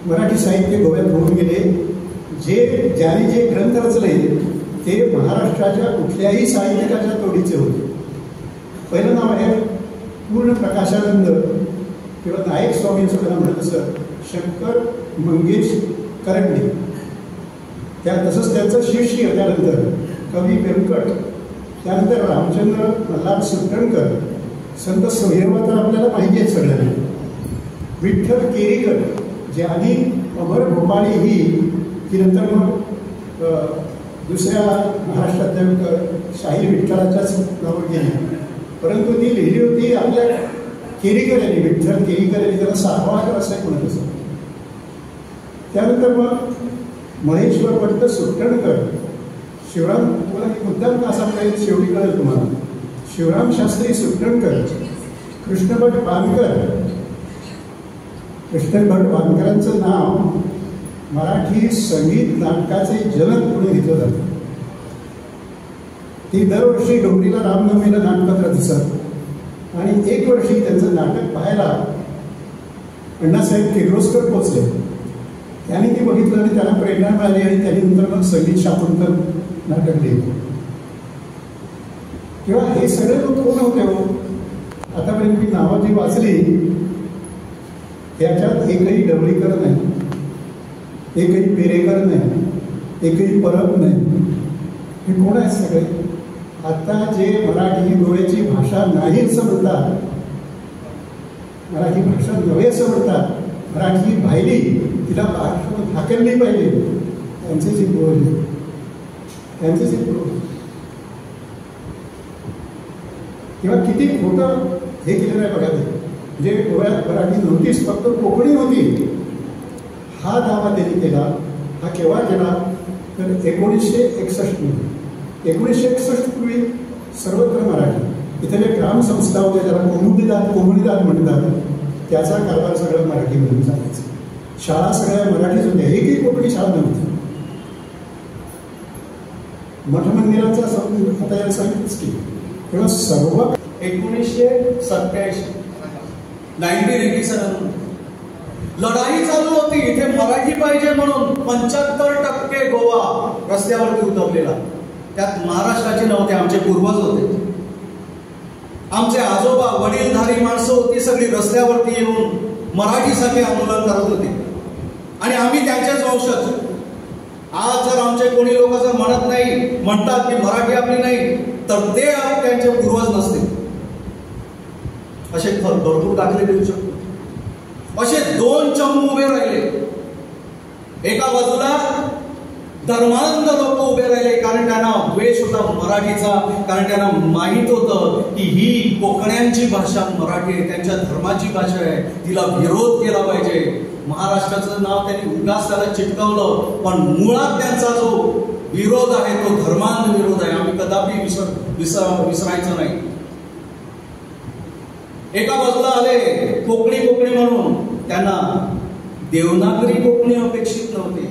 मराठी साहित्य गोव्यात होऊन गेले. ज्यांनी जे ग्रंथ रचले ते महाराष्ट्राच्या कुठल्याही साहित्यिकाच्या तोडीचे होते. पहिलं नाव आहे पूर्ण प्रकाशानंद किंवा नायक स्वामी असं त्यांना म्हणत असत, शंकर मंगेश करंडे. तसंच त्यांचं शिष्य त्यानंतर कवी व्यंकट, त्यानंतर रामचंद्र मल्हार सुटणकर, संत सोहेबा तर आपल्याला माहिती आहेत सगळ्यांना. विठ्ठल केरीकर ज्यांनी अमर भोपाळी ही नंतर मग दुसऱ्या महाराष्ट्रातल्या शाहीर विठ्ठलाच्याच नावावर गेली, परंतु ती लिहिली होती आपल्या केरीकर यांनी, विठ्ठल केरीकर यांनी. त्याला सारवाकर असं म्हणत असत. त्यानंतर मग महेश्वर पंत सुटणकर, शिवराम, तुम्हाला एक मुद्दाम का सांगता येईल शेवटी कळेल तुम्हाला, शिवराम शास्त्री सुटणकर, कृष्णभट वानकर. कृष्णभट वानकरांचं नाव मराठी संगीत नाटकाचे जनक म्हणून घेतलं जातं. ती दरवर्षी डोंगरीला रामनवमीला नाटकात दिसत आणि एक वर्षी त्यांचं नाटक पाहायला अण्णासाहेब किर्लोस्कर पोचले. त्यांनी ती बघितलं आणि त्यांना प्रेरणा मिळाली आणि त्यांनी नंतर मग संगीत शाकुंतल नाटक लिहिलं. किंवा हे सगळे लोक कोण होते हो? आतापर्यंत मी नावं जी वाचली त्याच्यात एकही डवळीकर नाही, एकही पेरेकर नाही, एकही परब नाही. हे कोण आहेत सगळे? आता जे मराठी गोव्याची भाषा नाही असं म्हणतात, मराठी भाषा नव्हे असं म्हणतात, मराठी भायली तिला महाराष्ट्रात हाकलली पाहिजे, त्यांचे जे पूर्वज, त्यांचे जे पूर्वज किंवा किती खोटं हे केलेलं आहे बघा. म्हणजे गोव्यात मराठी नव्हतीच, फक्त कोकणी होती हा दावा त्यांनी केला. हा केव्हा केला तर 1961 मध्ये. 1961 पूर्वी सर्वत्र मराठी, इथल्या ग्रामसंस्था होत्या ज्याला कोमुनिदाद म्हणतात, त्याचा कारभार सगळं मराठीमधून चालायचा. शाळा सगळ्या मराठीच होत्या, एकही कोकणी शाळा नव्हती. मठ मंदिराचा आता याला सांगितलंच की तेव्हा सर्व 1987 1987 लढाई चालू होती. इथे मराठी पाहिजे म्हणून 75% गोवा रस्त्यावरती उतरलेला. त्यात महाराष्ट्राचे नव्हते, आमचे पूर्वज होते, आमचे आजोबा, वडीलधारी माणसं होती, सगळी रस्त्यावरती येऊन मराठीसाठी आंदोलन करत होते आणि आम्ही त्यांच्याच वंशज. आज जर आमचे कोणी लोक जर म्हणतात की मराठी आपली नाही, तर ते त्यांचे पूर्वज नसतील. असे भरपूर दाखले देऊ शकतो. असे दोन चमू उभे राहिले. एका बाजूला धर्मांध लोक उभे राहिले, कारण त्यांना द्वेष होता मराठीचा, कारण त्यांना माहित होतं की ही कोकण्यांची भाषा मराठी आहे, त्यांच्या धर्माची भाषा आहे, तिला विरोध केला पाहिजे. महाराष्ट्राचं नाव त्यांनी उगाच त्याला चिटकवलं, पण मुळात त्यांचा जो विरोध आहे तो धर्मांध विरोध आहे. आम्ही कदापि विसरायचं नाही. एका बाजूला आले कोकणी म्हणून, त्यांना देवनागरी कोकणी अपेक्षित नव्हती,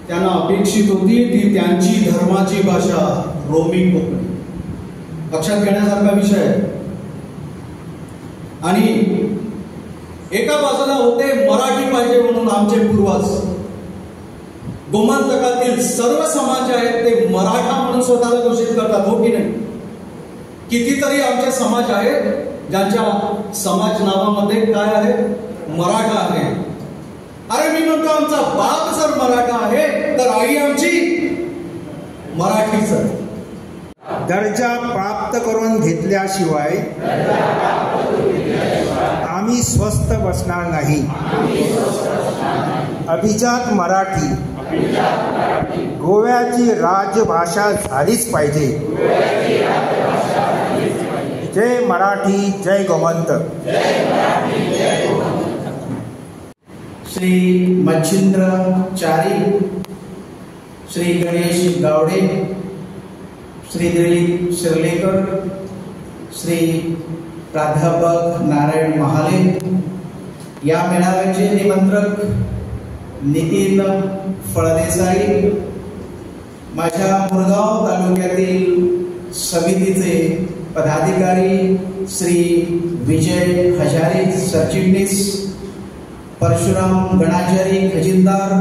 त्यांना अपेक्षित होती ती त्यांची धर्माची भाषा रोमी कोकणी. लक्षात घेण्यासारखा विषय आहे. आणि एका बाजूला होते मराठी पाहिजे म्हणून आमचे पूर्वज. गोमंतकातील सर्व समाज आहेत ते मराठा म्हणून स्वतःला घोषित करतात, हो की नाही? कितीतरी आमचे समाज आहेत ज्यांच्या समाज नावामध्ये काय आहे? मराठा आहे. अरे मी म्हणतो आमचा बाप जर मराठा आहे तर आई आमची मराठीच आहे. दर्जा प्राप्त करून घेतल्याशिवाय आम्ही स्वस्थ बसणार नाही. अभिजात मराठी गोव्याची राजभाषा झालीच पाहिजे. जय मराठी, जय गोमंत. श्री मच्छिंद्र चारी, श्री गणेश गावडे, श्री दिलीप शिर्लेकर, श्री प्राध्यापक नारायण महाले, या मेळाव्याचे निमंत्रक नितीन फळदेसाई, माझ्या मुरगाव तालुक्यातील समितीचे पदाधिकारी श्री विजय हजारे सरचिटणीस, परशुराम गणाचारी खजिनदार,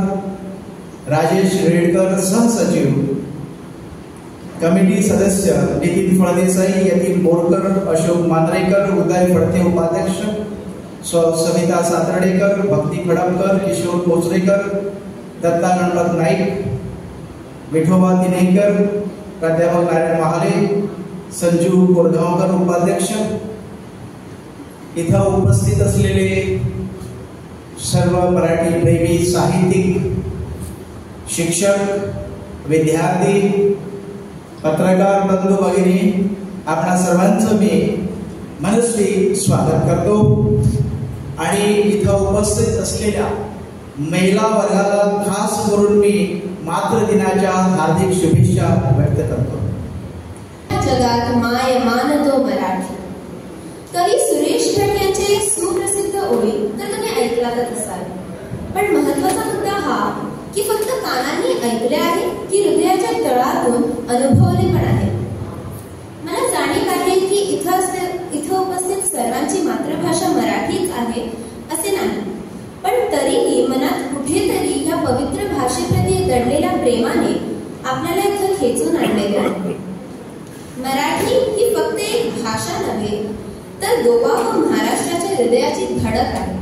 राजेश रेडकर सहसचिव, कमिटी सदस्य नितीन फळदेसाई, यतीन बोरकर, अशोक मांद्रेकर, उदय फडते उपाध्यक्ष, सविता सातर्डेकर, भक्ती खडपकर, किशोर कोचरेकर, दत्ता गणपत नाईक, विठोबा तिनेकर, प्राध्यापक नारायण महाले, संजू कोरगावकर उपाध्यक्ष, इथं उपस्थित असलेले सर्व मराठी प्रेमी साहित्यिक, शिक्षक, विद्यार्थी, पत्रकार बंधू भगिनी, आपणा सर्वांचं मी मनस्वी स्वागत करतो आणि इथं उपस्थित असलेल्या महिला वर्गाला खास करून मी मातृदिनाच्या हार्दिक शुभेच्छा व्यक्त करतो. जगात माय मानतो मराठी. कवी सुरेश भट यांचे सुप्रसिद्ध ओळी तर तुम्ही ऐकलातच असाल, पण महत्वाचा मुद्दा हा की फक्त कानांनी ऐकले आहे की हृदयाच्या तळातून अनुभवले पण आहे. मला जाणीव आहे की इथं उपस्थित सर्वांची मातृभाषा मराठीच आहे असे नाही, पण तरीही मनात कुठेतरी या पवित्र भाषेप्रती दडलेल्या प्रेमाने आपल्याला इथं खेचून आणलेले आहे. मराठी ही फक्त एक भाषा नव्हे तर गोवा व महाराष्ट्राच्या हृदयाची धडक आहे.